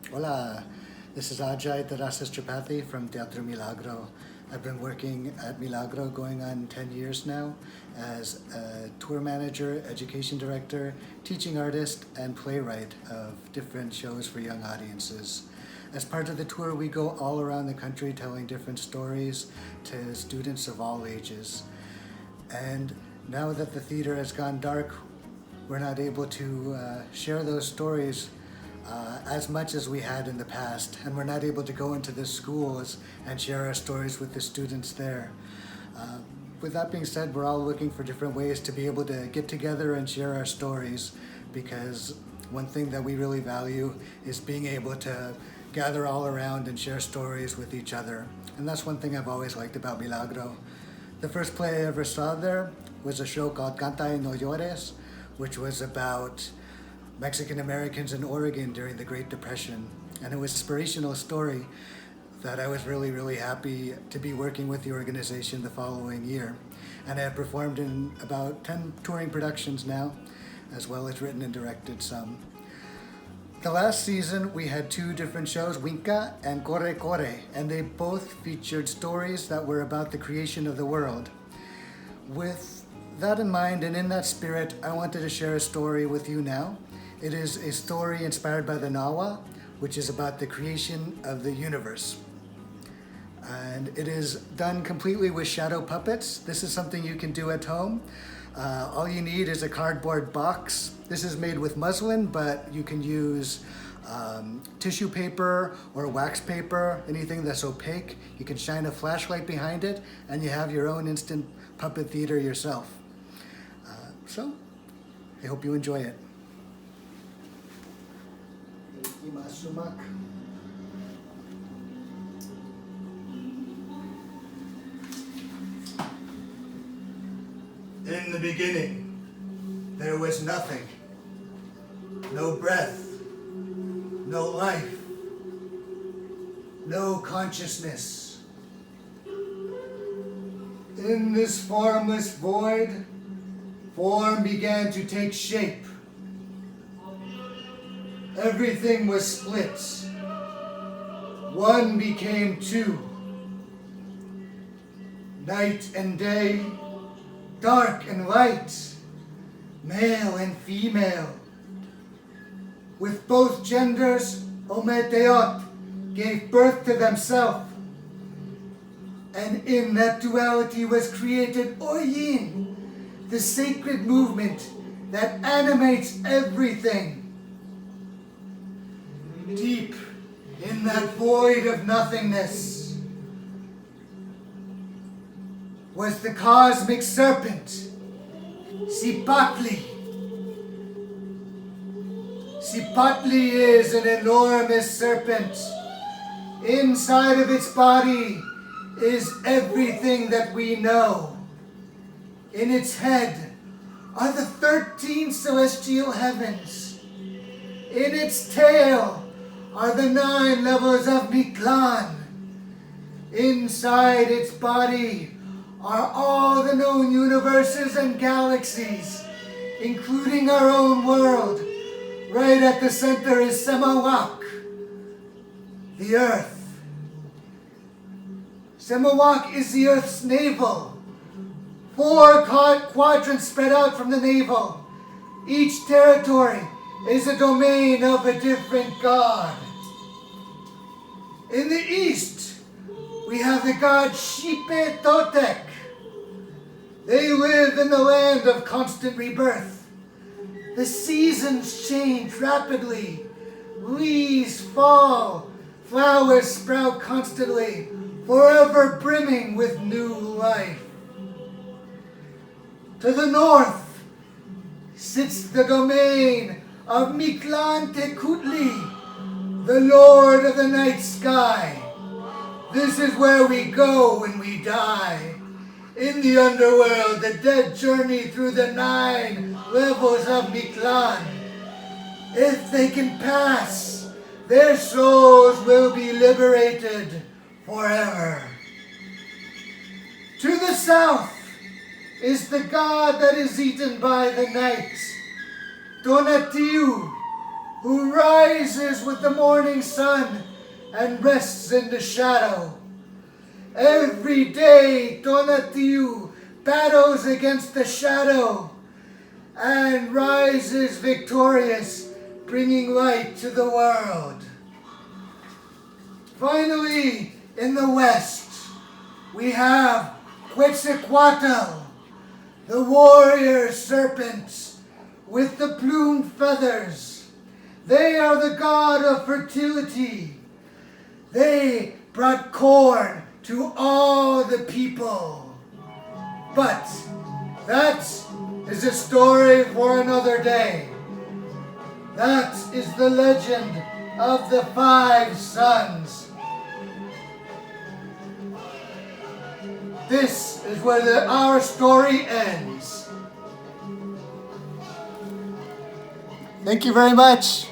Hola, this is Ajai Tripathi from Teatro Milagro. I've been working at Milagro going on 10 years now as a tour manager, education director, teaching artist, and playwright of different shows for young audiences. As part of the tour, we go all around the country telling different stories to students of all ages. And now that the theater has gone dark, we're not able to share those stories as much as we had in the past, and we're not able to go into the schools and share our stories with the students there. With that being said, we're all looking for different ways to be able to get together and share our stories, because one thing that we really value is being able to gather all around and share stories with each other. And that's one thing I've always liked about Milagro. The first play I ever saw there was a show called Canta y No Llores, which was about Mexican Americans in Oregon during the Great Depression. And it was an inspirational story that I was really happy to be working with the organization the following year. And I have performed in about 10 touring productions now, as well as written and directed some. The last season we had two different shows, Winca and Corre Corre, and they both featured stories that were about the creation of the world. With that in mind and in that spirit, I wanted to share a story with you now. It is a story inspired by the Nawa, which is about the creation of the universe. And it is done completely with shadow puppets. This is something you can do at home. All you need is a cardboard box. This is made with muslin, but you can use tissue paper or wax paper, anything that's opaque. You can shine a flashlight behind it, and you have your own instant puppet theater yourself. So, I hope you enjoy it. In the beginning, there was nothing. No breath, no life, no consciousness. In this formless void, form began to take shape. Everything was split. One became two. Night and day, dark and light, male and female. With both genders, Ometeot gave birth to themselves. And in that duality was created Oyin, the sacred movement that animates everything. Deep in that void of nothingness was the cosmic serpent, Cipatli. Cipatli is an enormous serpent. Inside of its body is everything that we know. In its head are the 13 celestial heavens. In its tail are the 9 levels of Mictlan. Inside its body are all the known universes and galaxies, including our own world. Right at the center is Semawak, the Earth. Semawak is the Earth's navel. 4 quadrants spread out from the navel. Each territory is a domain of a different god. In the east, we have the god Shipe Totek. They live in the land of constant rebirth. The seasons change rapidly. Leaves fall. Flowers sprout constantly, forever brimming with new life. To the north sits the domain of Mictlan Tekutli, the Lord of the night sky. This is where we go when we die. In the underworld, the dead journey through the 9 levels of Mictlan. If they can pass, their souls will be liberated forever. To the south is the god that is eaten by the night, Donatiu, who rises with the morning sun and rests in the shadow. Every day, Tonatiuh battles against the shadow and rises victorious, bringing light to the world. Finally, in the west, we have Quetzalcoatl, the warrior serpents with the plumed feathers. They are the god of fertility. They brought corn to all the people. But that is a story for another day. That is the legend of the 5 sons. This is where our story ends. Thank you very much.